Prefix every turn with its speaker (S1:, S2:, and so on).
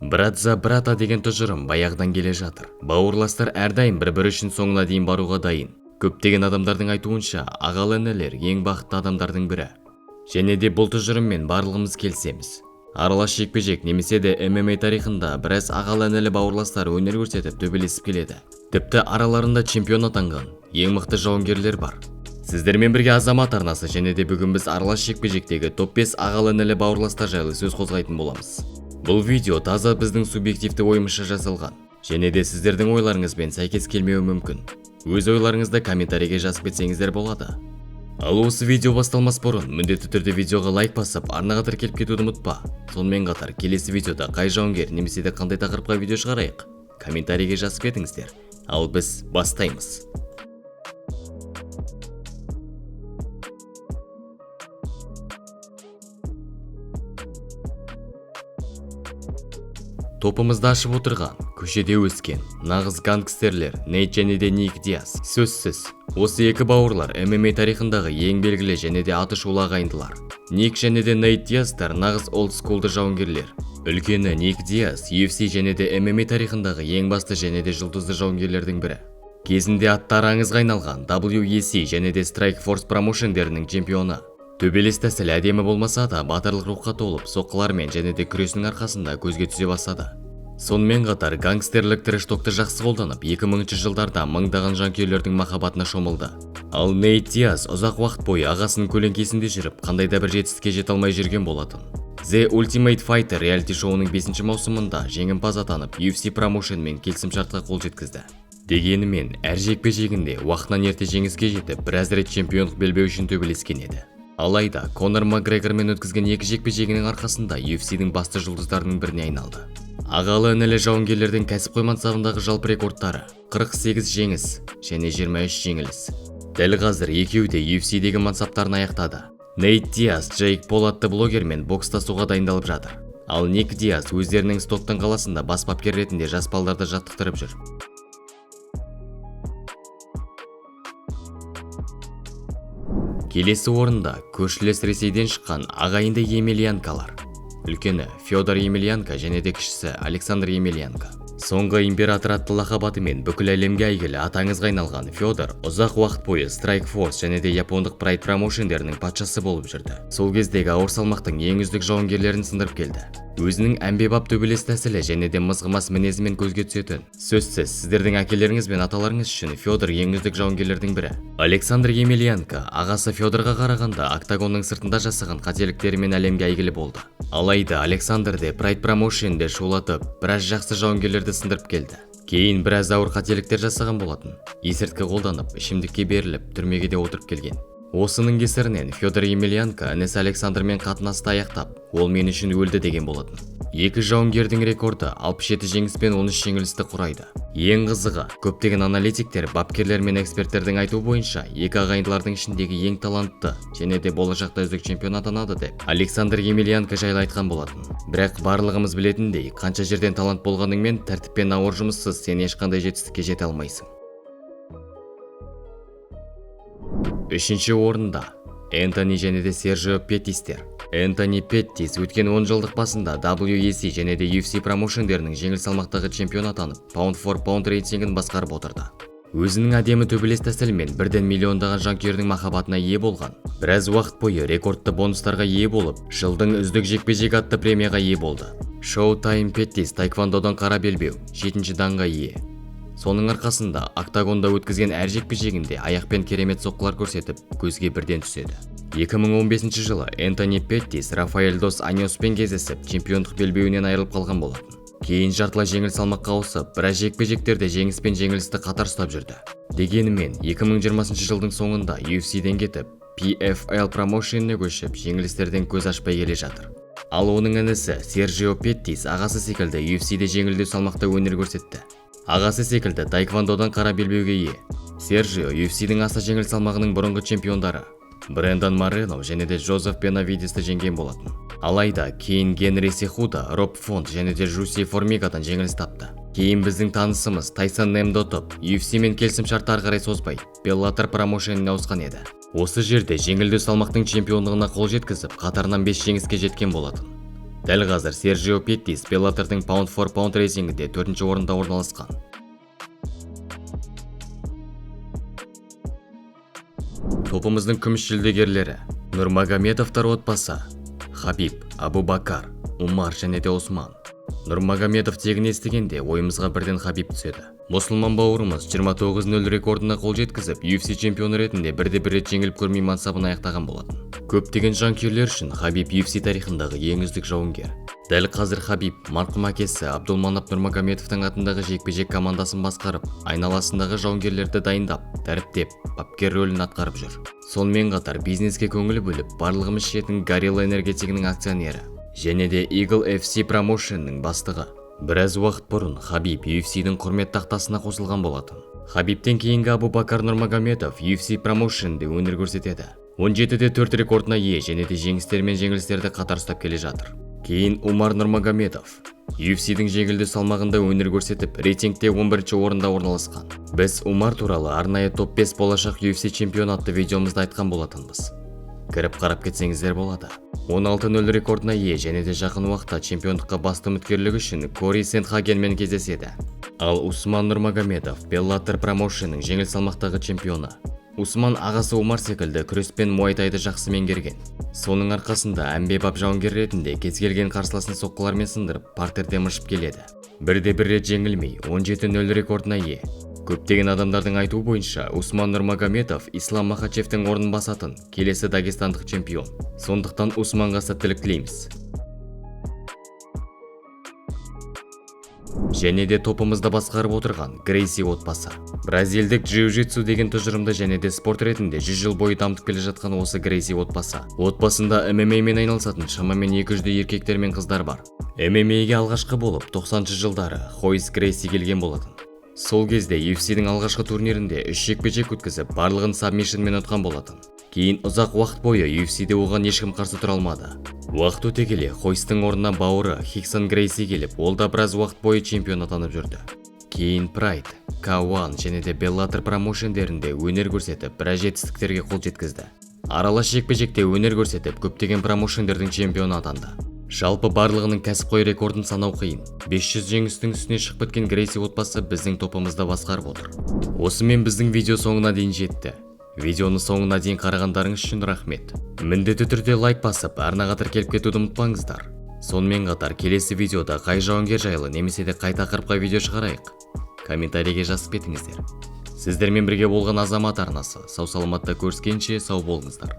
S1: Брат за брата деген тұжырым баяғыдан келе жатыр. Бауырластар әрдайым бір-бірі үшін соңына дейін баруға дайын. Көптеген адамдардың айтуынша ағалы-інілер ең бақытты адамдардың бірі. Және де бұл тұжырыммен барлығымыз келісеміз. Аралас жекпе-жек немесе де ММА тарихында біраз ағалы-інілі бауырластар өнер көрсетіп төбелесіп келеді. Тіпті араларында чемпион атанған ең мықты жауынгерлер бар. Сіздермен бірге Азамат арнасы және де бүгін біз аралас жекпе-жектегі топ 5 ағалы-інілі бауырластар жайлы сөз қозғайтын боламыз. Бұл видео таза біздің субъективті ойымызша жасалған, және де сіздердің ойларыңызбен сәйкес келмеуі мүмкін. Өз ойларыңызды комментарийге жазып кетсеңіздер болады. Ал осы видео басталмас бұрын міндетті түрде видеоға лайк басып, арнаға тіркеліп кетуді ұмытпа. Сонымен қатар келесі видеода қай жауынгер немесе де қандай тақырыпқа видео шығарайық, комментарийге жазып кетіңіздер. Ал біз бастаймыз. Топымызды ашып отырған, көшеде өскен, нағыз гангстерлер Нейт және де Ник Диас. Сөзсіз, осы екі бауырлар ММА тарихындағы ең белгілі және де атышулы ағайындылар. Ник және де Нейт Диастар нағыз олдскулды жауынгерлер. Үлкені Ник Диас UFC және де ММА тарихындағы ең басты және де жұлдызды жауынгерлердің бірі. Кезінде аттары аңызға айналған WEC және де Strikeforce промоушендерінің чемпионы. Төбелес тәсілі әдемі болмаса да, батырлық рухқа толып, соққылармен және де күресінің арқасында көзге түсе бастады. Сонымен қатар гангстерлік трэш-токты жақсы қолданып, 2000 жылдарда мыңдаған жанкүйерлердің махаббатына шомылды. Ал Нейт Диас ұзақ уақыт бойы ағасының көлеңкесінде жүріп, қандай да бір жетістікке жете алмай жүрген болатын. The Ultimate Fighter реалити шоуының 5 маусымында жеңімпаз атанып, UFC промоушенмен келісімшартқа қол жеткізді. Дегенімен, әр жекпе-жегінде уақытынан ерте жеңіске жетіп, біраз рет чемпиондық белбеу үшін төбелескен еді. Алайда, Конор Макгрегормен өткізген екі жекпе-жегінің арқасында UFC-дің басты жұлдыздарының біріне айналды. Ағалы-інілі жауынгерлердің кәсіпқой мансабындағы жалпы рекордтары 48 жеңіс және 23 жеңіліс. Дәл қазір екеуі де UFC-дегі мансаптарын аяқтады. Нейт Диас Джейк Пол атты блогермен бокстасуға дайындалып жатыр. Ал Ник Диас өздерінің Стоктон қаласында бас бапкер ретінде жас балдарды жаттықтырып жүр. Келесі орында көршілес Ресейден шыққан ағайынды Емельянкалар. Үлкені Федор Емельянка және де кішісі Александр Емельянка. Соңғы император атты лақабатымен бүкіл әлемге әйгілі атаңызға айналған Федор ұзақ уақыт бойы Strikeforce және де япондық Pride промоушендерінің патшасы болып жүрді. Сол кездегі ауыр салмақтың ең үздік жауынгерлерін сындырып келді. Өзінің әмбебап төбелес тәсілі және де мызғымас мінезімен көзге түсетін. Сөзсіз, сіздердің әкелеріңіз бен аталарыңыз үшін Федор ең үздік жауынгерлердің бірі. Александр Емельянка ағасы Федорға қарағанда октагонның сыртында жасаған қателіктерімен әлемге әйгілі болды. Алайда Александр де Pride промоушенде шулатып, біраз жақсы жауынгерлерді сындырып келді. Кейін біраз ауыр қателіктер жасаған болатын. Есірткі қолданып, ішімдікке беріліп, түрмеге де отырып келген. Осының кесірінен Федор Емельянка інісі Александрмен қатынасты аяқтап, ол мен үшін өлді деген болатын. Екі жауынгердің рекорды 67 жеңіс пен 13 жеңілісті құрайды. Ең қызығы, көптеген аналитиктер, бапкерлер мен эксперттердің айтуы бойынша, екі ағайындылардың ішіндегі ең талантты және де болашақта үздік чемпион атанады деп Александр Емельянка жайлы айтқан болатын. Бірақ барлығымыз білетіндей, қанша жерден талант болғаныңмен тәртіппен ауыр жұмыссыз сен ешқандай жетістікке жете алмайсың. Үшінші орында Энтони және де Сержио Петтистер. Энтони Петтис өткен 10 жылдық басында WEC және де UFC промоушендерінің жеңіл салмақтағы чемпион атанып, Pound for Pound рейтингін басқарып отырды. Өзінің әдемі төбелес тәсілімен бірден миллиондаған жанкүйердің махаббатына ие болған. Біраз уақыт бойы рекордты бонустарға ие болып, жылдың үздік жекпе-жек атты премияға ие болды. Showtime Петтис таэквондодан қара белбеу, 7-ші данға ие. Соның арқасында октагонда өткізген әр жекпе-жегінде аяқпен керемет соққылар көрсетіп, көзге бірден түседі. 2015 жылы Энтони Петтис Рафаэль дос Аньоспен кездесіп, чемпиондық белбеуінен айырылып қалған болатын. Кейін жартылай жеңіл салмаққа ауысып, біраз жекпе-жектерде жеңіс пен жеңілісті қатар ұстап жүрді. Дегенімен, 2020 жылдың соңында UFC-ден кетіп, PFL промоушеніне көшіп, жеңілістерден көз ашпай келе жатыр. Ал оның інісі Сержио Петтис ағасы секілді UFC-де жеңілдеу салмақта өнер көрсетті. Ағасы секілді таэквондодан қара белбеуге ие. Сержио UFC-дің аса жеңіл салмағының бұрынғы чемпиондары Брэндон Морено және де Жозеф Бенавидесті жеңген болатын. Алайда кейін Генри Сехуда, Роб Фонт және де Жуси Формигадан жеңіліс тапты. Кейін біздің танысымыз Тайсон Немді ұтып, UFC-мен келісімшартты ары қарай созбай, Bellator промоушеніне ауысқан еді. Осы жерде жеңілдеу салмақтың чемпиондығына қол жеткізіп, қатарынан 5 жеңіске жеткен болатын. Дәл қазір Сержио Петтис Беллатордың Pound for Pound рейтингінде 4-ші орында орналасқан. Топымыздың күміс жүлдегерлері: Нурмагомедовтар отбасы, Хабиб, Абубакар, Умар және де Осман. Нурмагомедов тегін естігенде ойымызға бірден Хабиб түседі. Мұсылман бауырымыз 29-0 рекордына қол жеткізіп, UFC чемпионы ретінде бірде-бір рет жеңіліп көрмей мансабын аяқтаған болатын. Көптеген жанкүйерлер үшін Хабиб UFC тарихындағы ең үздік жауынгер. Дәл қазір Хабиб марқұм әкесі Абдулманап Нурмагомедовтың атындағы жекпе-жек командасын басқарып, айналасындағы жауынгерлерді дайындап, дәріптеп, бапкер рөлін атқарып жүр. Сонымен қатар бизнеске көңіл бөліп, барлығымыз ішетін Gorilla энергетигінің акционері және де Eagle FC промоушенның бастығы. Біраз уақыт бұрын Хабиб UFC-дің құрмет тақтасына қосылған болатын. Хабибтен кейінгі Абубакар Нурмагомедов UFC промоушенде өнер көрсетеді. 17-де 4 рекордына ие және де жеңістер мен жеңілістерді қатар ұстап келе жатыр. Кейін Умар Нурмагомедов UFC-дің жеңілді салмағында өнер көрсетіп, рейтингте 11-ші орында орналасқан. Біз Умар туралы арнайы топ 5 болашақ UFC чемпион атты видеомызда айтқан болатынбыз. Кіріп қарап кетсеңіздер болады. 16-0 рекордына ие және де жақын уақытта чемпиондыққа басты үміткерлігі үшін Кори Сентхагенмен кездеседі. Ал Усман Нурмагомедов Беллатор промоушенның жеңіл салмақтағы чемпионы. Усман ағасы Умар секілді күреспен муайтайды жақсы меңгерген. Соның арқасында әмбебап жауынгер ретінде кез келген қарсыласын соққылармен сындырып, партерде мышып келеді. Бірде-бір рет жеңілмей 17-0 рекордына ие. Көптеген адамдардың айтуы бойынша, Усман Нурмагомедов Ислам Махачевтің орнын басатын келесі дагестандық чемпион. Сондықтан Усманға сәттілік тілейміз. Және де топымызды басқарып отырған Грейси отбасы. Бразилдік джиу-джитсу деген тұжырымды және де спорт ретінде 100 жыл бойы дамытып келе жатқан осы Грейси отбасы. Отбасында MMA-мен айналысатын шамамен 200 еркектер мен қыздар бар. MMA-ге алғашқы болып 90-шы жылдары Хойс Грейси келген болатын. Сол кезде UFC-дің алғашқы турнирінде 3 жекпе-жек өткізіп, барлығын сабмишнмен ұтқан болатын. Кейін ұзақ уақыт бойы UFC-де оған ешкім қарсы тұра алмады. Уақыт өте келе Хойстың орнына бауыры Хиксон Грейси келіп, ол да біраз уақыт бойы чемпион атанып жүрді. Кейін Pride, K1 және де Bellator промоушендерінде өнер көрсетіп, біраз жетістіктерге қол жеткізді. Аралас жекпе-жекте өнер көрсетіп, көптеген промоушендердің чемпионы атанды. Жалпы барлығының кәсіпқой рекордын санау қиын. 500 жеңістің үстіне шығып кеткен Грейси отбасы біздің топымызда басқарып отыр. Осымен біздің видео соңына дейін жетті. Видеоны соңына дейін қарағандарыңыз үшін рахмет. Міндетті түрде лайк басып, арнаға тіркеліп кетуді ұмытпаңыздар. Сонымен қатар келесі видеода қай жауынгер жайлы немесе де қай тақырыпқа видео шығарайық? Комментарийге жазып кетіңіздер. Сіздермен бірге болған Азамат арнасы. Сау саламатта көріскенше сау болыңыздар.